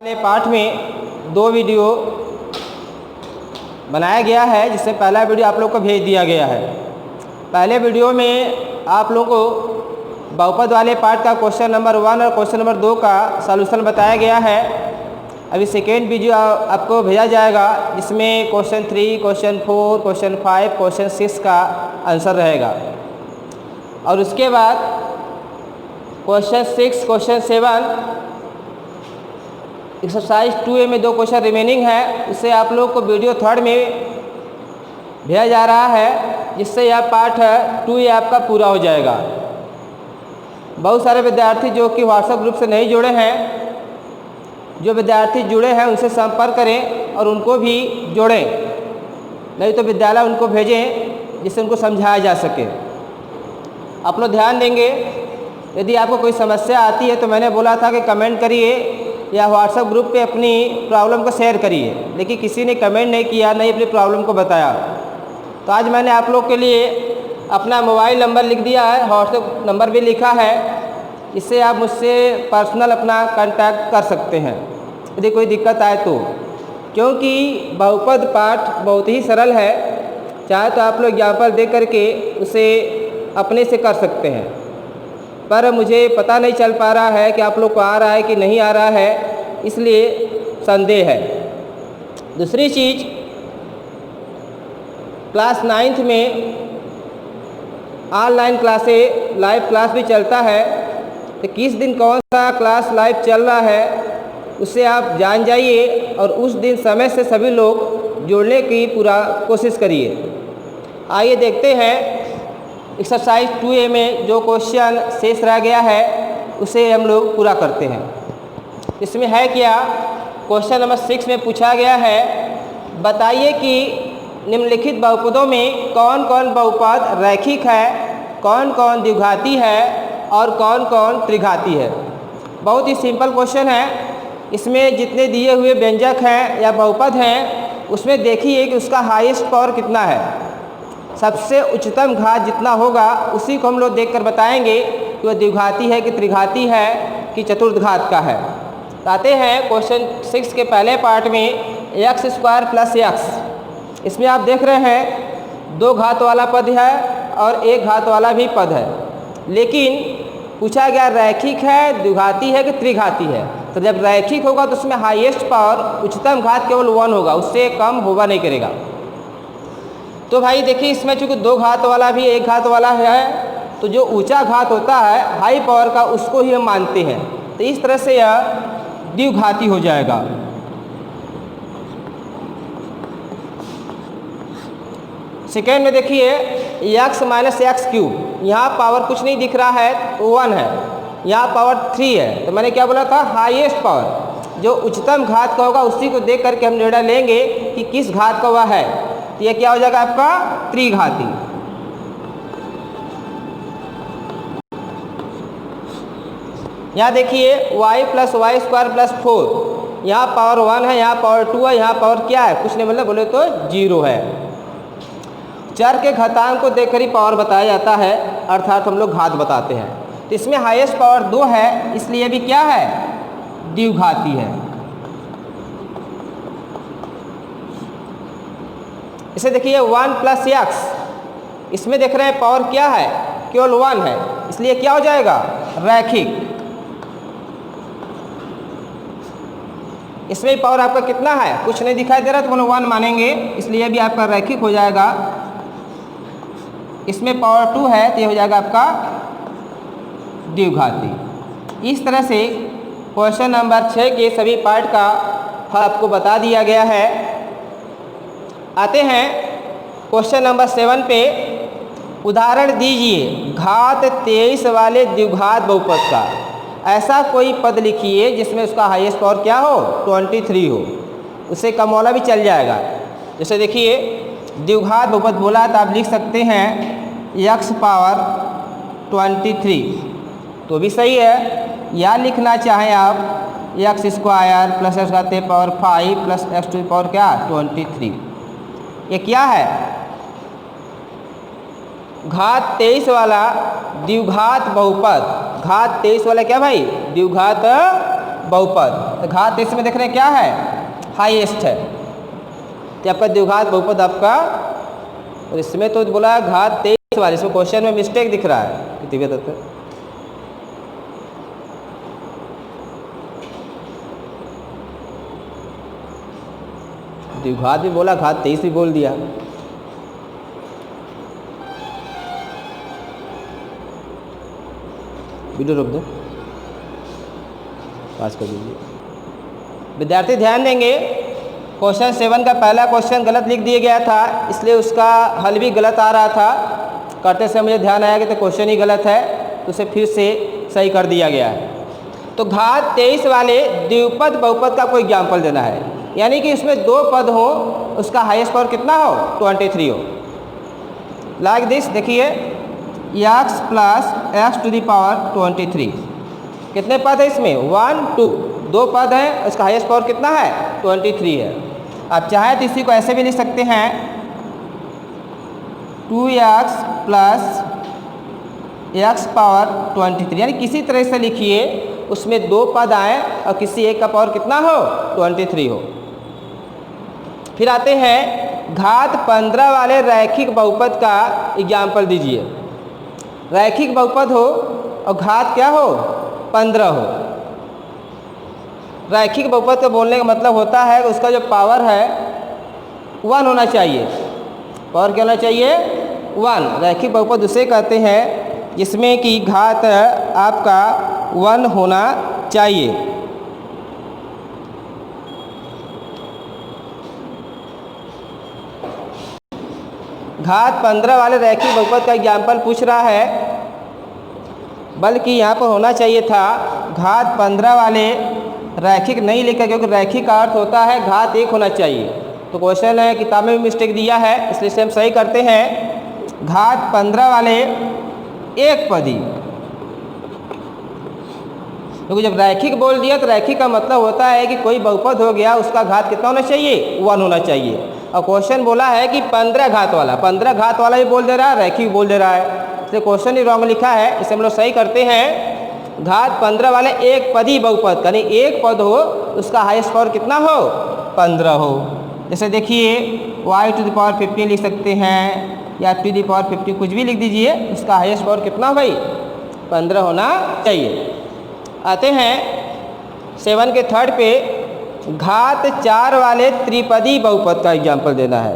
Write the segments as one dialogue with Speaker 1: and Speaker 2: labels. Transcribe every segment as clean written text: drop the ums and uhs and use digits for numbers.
Speaker 1: पाठ में दो वीडियो बनाया गया है, जिससे पहला वीडियो आप लोग को भेज दिया गया है। पहले वीडियो में आप लोगों को बहुपद वाले पाठ का क्वेश्चन नंबर 1 और क्वेश्चन नंबर 2 का सॉल्यूशन बताया गया है। अभी सेकेंड वीडियो आपको भेजा जाएगा, जिसमें क्वेश्चन 3, क्वेश्चन 4, क्वेश्चन 5, क्वेश्चन 6 का आंसर रहेगा। और उसके बाद क्वेश्चन 6, क्वेश्चन 7, एक्सरसाइज 2A में 2 क्वेश्चन रिमेनिंग है, उससे आप लोग को वीडियो 3rd में भेजा जा रहा है, जिससे यह पाठ 2A आपका पूरा हो जाएगा। बहुत सारे विद्यार्थी जो कि व्हाट्सएप ग्रुप से नहीं जुड़े हैं, जो विद्यार्थी जुड़े हैं उनसे संपर्क करें और उनको भी जोड़ें, नहीं तो विद्यालय उनको भेजें जिससे उनको समझाया जा सके। आप लोग ध्यान देंगे, यदि आपको कोई समस्या आती है तो मैंने बोला था कि कमेंट करिए या व्हाट्सएप ग्रुप पे अपनी प्रॉब्लम को शेयर करिए, लेकिन किसी ने कमेंट नहीं किया, नहीं अपनी प्रॉब्लम को बताया। तो आज मैंने आप लोग के लिए अपना मोबाइल नंबर लिख दिया है, व्हाट्सएप नंबर भी लिखा है, इससे आप मुझसे पर्सनल अपना कांटेक्ट कर सकते हैं यदि कोई दिक्कत आए तो। क्योंकि बहुपद पाठ बहुत ही सरल है, चाहे तो आप लोग एग्जाम्पल दे करके उसे अपने से कर सकते हैं, पर मुझे पता नहीं चल पा रहा है कि आप लोग को आ रहा है कि नहीं आ रहा है, इसलिए संदेह है। दूसरी चीज़, क्लास 9th में ऑनलाइन क्लासें लाइव क्लास भी चलता है, तो किस दिन कौन सा क्लास लाइव चल रहा है उससे आप जान जाइए और उस दिन समय से सभी लोग जुड़ने की पूरा कोशिश करिए। आइए देखते हैं एक्सरसाइज 2A में जो क्वेश्चन शेष रह गया है उसे हम लोग पूरा करते हैं। इसमें है क्या, क्वेश्चन नंबर 6 में पूछा गया है, बताइए कि निम्नलिखित बहुपदों में कौन कौन बहुपद रैखिक है, कौन कौन द्विघाती है और कौन कौन त्रिघाती है। बहुत ही सिंपल क्वेश्चन है। इसमें जितने दिए हुए व्यंजक हैं या बहुपद हैं, उसमें देखिए कि उसका हाईएस्ट पावर कितना है। सबसे उच्चतम घात जितना होगा उसी को हम लोग देखकर बताएंगे कि वह द्विघाती है कि त्रिघाती है कि चतुर्थ घात का है। तो आते हैं क्वेश्चन 6 के पहले पार्ट में, x² + x। इसमें आप देख रहे हैं 2 घात वाला पद है और 1 घात वाला भी पद है, लेकिन पूछा गया रैखिक है, द्विघाती है कि त्रिघाती है। तो जब रैखिक होगा तो उसमें हाईएस्ट पावर उच्चतम घात केवल 1 होगा, उससे कम होगा नहीं करेगा। तो भाई देखिए, इसमें चूँकि 2 घात वाला भी 1 घात वाला है, तो जो ऊंचा घात होता है हाई पावर का उसको ही हम मानते हैं। तो इस तरह से यह द्विघाती हो जाएगा। सेकेंड में देखिए x - x³, यहाँ पावर कुछ नहीं दिख रहा है, 1 है, यहाँ पावर 3 है। तो मैंने क्या बोला था, हाईएस्ट पावर जो उच्चतम घात का होगा उसी को देख करके हम निर्णय लेंगे कि किस घात का वह है। तो यह क्या हो जाएगा आपका त्रिघाती। यहाँ देखिए y + y² + 4, यहाँ पावर 1 है, यहाँ पावर 2 है, यहाँ पावर क्या है, कुछ नहीं, मतलब बोले तो 0 है। चर के घातांक को देखकर ही पावर बताया जाता है, अर्थात हम लोग घात बताते हैं। तो इसमें हाईएस्ट पावर 2 है, इसलिए भी क्या है, द्विघाती है। इसे देखिए 1 + x, इसमें देख रहे हैं पावर क्या है, केवल 1 है, इसलिए क्या हो जाएगा, रैखिक। इसमें पावर आपका कितना है, कुछ नहीं दिखाई दे रहा, तो हम लोग 1 मानेंगे, इसलिए भी आपका रैखिक हो जाएगा। इसमें पावर 2 है तो ये हो जाएगा आपका द्विघाती। इस तरह से क्वेश्चन नंबर 6 के सभी पार्ट का हल आपको बता दिया गया है। आते हैं क्वेश्चन नंबर 7 पे। उदाहरण दीजिए घात 23 वाले द्विघात बहुपद का। ऐसा कोई पद लिखिए जिसमें उसका हाईएस्ट पावर क्या हो, 23 हो, उससे कम वाला भी चल जाएगा। जैसे देखिए द्विघात बहुपद बोला तो आप लिख सकते हैं x पावर 23, तो भी सही है। या लिखना चाहें आप x² + x² power 5 + x² power क्या, 23। ये क्या है, घात 23 वाला द्विघात बहुपद। घात 23 वाला क्या भाई, द्विघात बहुपद। तो घात 23 में देख रहे हैं क्या है, हाईएस्ट है। तो आपका द्विघात बहुपद आपका, और इसमें तो बोला घात 23 वाले, इसमें क्वेश्चन में मिस्टेक दिख रहा है कितनी तत्व। द्विघात भी बोला, घात 23 भी बोल दिया। वीडियो रोक दो, पास कर दीजिए। विद्यार्थी ध्यान देंगे, क्वेश्चन 7 का पहला क्वेश्चन गलत लिख दिया गया था, इसलिए उसका हल भी गलत आ रहा था। करते समय मुझे ध्यान आया कि तो क्वेश्चन ही गलत है, तो उसे फिर से सही कर दिया गया है। तो घात 23 वाले द्विपद बहुपद का कोई एग्जाम्पल देना है, यानी कि इसमें 2 पद हो, उसका हाईएस्ट पावर कितना हो, 23 हो। लाइक दिस, देखिए x plus X to the power 23। कितने पद है इसमें, 1 2, 2 पद हैं, उसका हाईएस्ट पावर कितना है, 23 है। आप चाहे तो इसी को ऐसे भी लिख सकते हैं, 2x प्लस एक्स पावर 23, यानी किसी तरह से लिखिए उसमें 2 पद आए और किसी एक का पावर कितना हो, 23 हो। फिर आते हैं घात 15 वाले रैखिक बहुपद का एग्जाम्पल दीजिए। रैखिक बहुपद हो और घात क्या हो, 15 हो। रैखिक बहुपद का बोलने का मतलब होता है उसका जो पावर है 1 होना चाहिए। पावर क्या होना चाहिए, 1। रैखिक बहुपद उसे कहते हैं जिसमें कि घात आपका 1 होना चाहिए। घात 15 वाले रैखिक बहुपद का एग्जाम्पल पूछ रहा है, बल्कि यहाँ पर होना चाहिए था घात 15 वाले रैखिक नहीं लिखा, क्योंकि रैखिक का अर्थ होता है घात 1 होना चाहिए। तो क्वेश्चन है किताब में भी मिस्टेक दिया है, इसलिए से हम सही करते हैं घात 15 वाले एक पदी। क्योंकि जब रैखिक बोल दिया तो रैखिक का मतलब होता है कि कोई बहुपद हो गया, उसका घात कितना होना चाहिए, 1 होना चाहिए। और क्वेश्चन बोला है कि 15 घात वाला, 15 घात वाला ही बोल दे रहा है, रैखिक बोल दे रहा है, इसलिए क्वेश्चन ही रॉन्ग लिखा है। इसे हम लोग सही करते हैं घात 15 वाले एक पदी बहुपद, यानी एक पद हो उसका हाईएस्ट पावर कितना हो, 15 हो। जैसे देखिए y टू द पावर 50 लिख सकते हैं, या टू द पावर 50 कुछ भी लिख दीजिए, उसका हाईएस्ट पावर कितना भाई, 15 होना चाहिए। आते हैं 7 के थर्ड पे, घात 4 वाले त्रिपदी बहुपद का एग्जाम्पल देना है,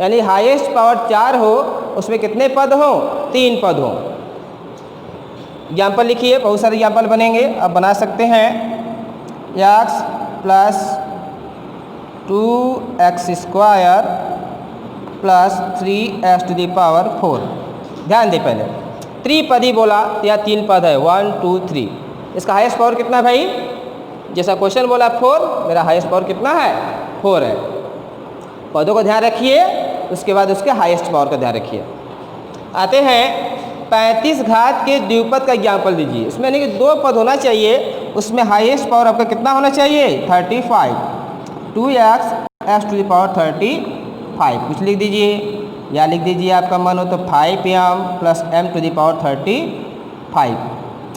Speaker 1: यानी हाईएस्ट पावर 4 हो, उसमें कितने पद हो, 3 पद हो। एग्जाम्पल लिखिए, बहुत सारे एग्जाम्पल बनेंगे, आप बना सकते हैं। x plus 2x square plus 3x to the power 4। ध्यान दें, पहले त्रिपदी बोला या 3 पद है, 1 2 3, इसका हाईएस्ट पावर कितना है भाई, जैसा क्वेश्चन बोला 4, मेरा हाईएस्ट पावर कितना है, 4 है। पदों का ध्यान रखिए, उसके बाद उसके हाईएस्ट पावर का ध्यान रखिए। आते हैं 35 घात के द्विपद का एग्जाम्पल दीजिए। इसमें यानी कि 2 पद होना चाहिए, उसमें हाईएस्ट पावर आपका कितना होना चाहिए, 35। 2x x to the power 35 कुछ लिख दीजिए, या लिख दीजिए आपका मन हो तो 5m plus m to the power 35।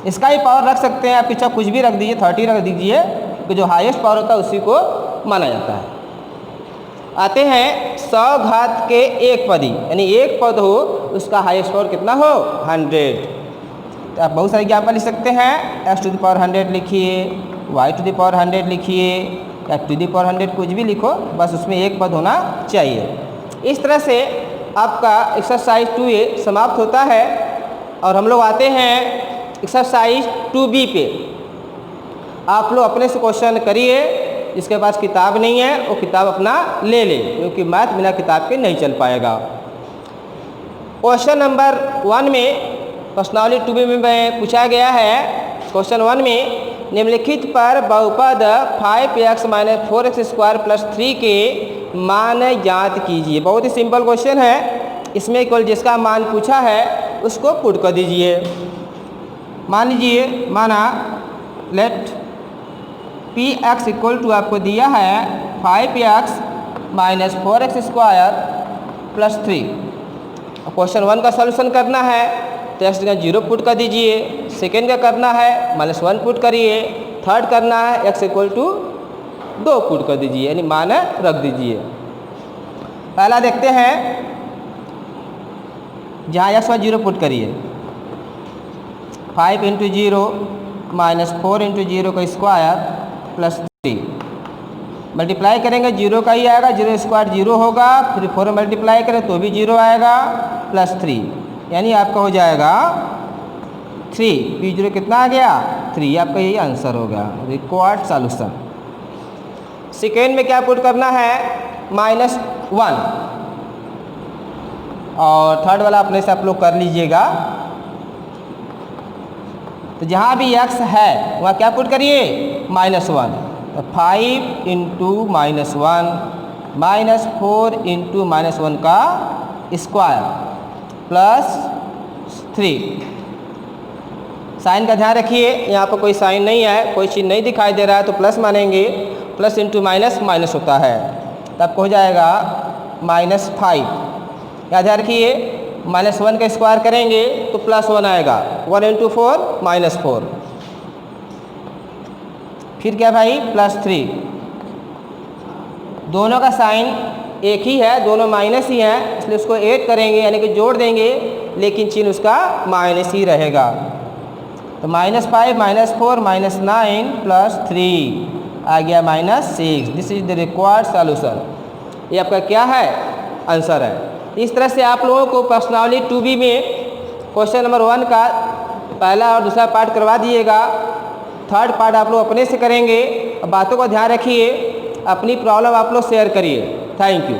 Speaker 1: इसका ही पावर रख सकते हैं आप, पीछे कुछ भी रख दीजिए, 30 रख दीजिए, तो जो हाईएस्ट पावर होता है उसी को माना जाता है। आते हैं 100 घात के एक पदी, यानी एक पद हो उसका हाईएस्ट पावर कितना हो, 100। तो आप बहुत सारे एग्जाम्पल लिख सकते हैं, x टू द पावर 100 लिखिए, y टू द पावर 100 लिखिए, या टू द पावर 100 कुछ भी लिखो, बस उसमें एक पद होना चाहिए। इस तरह से आपका एक्सरसाइज 2A समाप्त होता है। और हम लोग आते हैं एक्सरसाइज 2B पे। आप लोग अपने से क्वेश्चन करिए, जिसके पास किताब नहीं है वो किताब अपना ले ले, क्योंकि मैथ बिना किताब के नहीं चल पाएगा। क्वेश्चन नंबर 1 में प्रश्नावली 2B में पूछा गया है, क्वेश्चन 1 में निम्नलिखित पर बहुपद 5x minus 4x square plus 3 के मान ज्ञात कीजिए। बहुत ही सिंपल क्वेश्चन है, इसमें केवल जिसका मान पूछा है उसको पुट कर दीजिए। मान लीजिए, माना लेट px इक्वल टू आपको दिया है 5x minus 4x square plus 3। Question 1 का सॉल्यूशन करना है तो x का 0 पुट कर दीजिए, सेकेंड का करना है -1 पुट करिए, थर्ड करना है, x इक्वल टू 2 पुट कर दीजिए, यानी मान रख दीजिए। पहला देखते हैं, जहाँ x व 0 पुट करिए, 5 इंटू 0 माइनस 4 इंटू 0 का स्क्वायर प्लस 3 मल्टीप्लाई करेंगे, 0 का ही आएगा, 0 स्क्वायर 0 होगा, फिर 4 मल्टीप्लाई करें तो भी 0 आएगा, प्लस 3, यानी आपका हो जाएगा 3। P0 कितना आ गया? 3। आपका यही आंसर होगा, रिक्वायर्ड सॉल्यूशन। सेकेंड में क्या पुट करना है? -1, और थर्ड वाला अपने से आप लोग कर लीजिएगा। तो जहाँ भी x है वहाँ क्या पुट करिए? -1। तो 5 इंटू -1 माइनस 4 इंटू -1 का स्क्वायर प्लस 3। साइन का ध्यान रखिए, यहाँ पर कोई साइन नहीं है, कोई चीज़ नहीं दिखाई दे रहा है तो प्लस मानेंगे, प्लस इंटू माइनस माइनस होता है, तब हो जाएगा -5। क्या ध्यान रखिए, -1 का स्क्वायर करेंगे तो +1 आएगा, 1 इंटू 4 -4, फिर क्या भाई +3। दोनों का साइन एक ही है, दोनों माइनस ही हैं, इसलिए उसको ऐड करेंगे यानी कि जोड़ देंगे, लेकिन चिन्ह उसका माइनस ही रहेगा। तो -5 -4 -9 +3 आ गया -6। This is the required solution. ये आपका क्या है? आंसर है। इस तरह से आप लोगों को प्रश्नावली 2B में क्वेश्चन नंबर 1 का पहला और दूसरा पार्ट करवा दिएगा, थर्ड पार्ट आप लोग अपने से करेंगे। बातों का ध्यान रखिए, अपनी प्रॉब्लम आप लोग शेयर करिए। Thank you.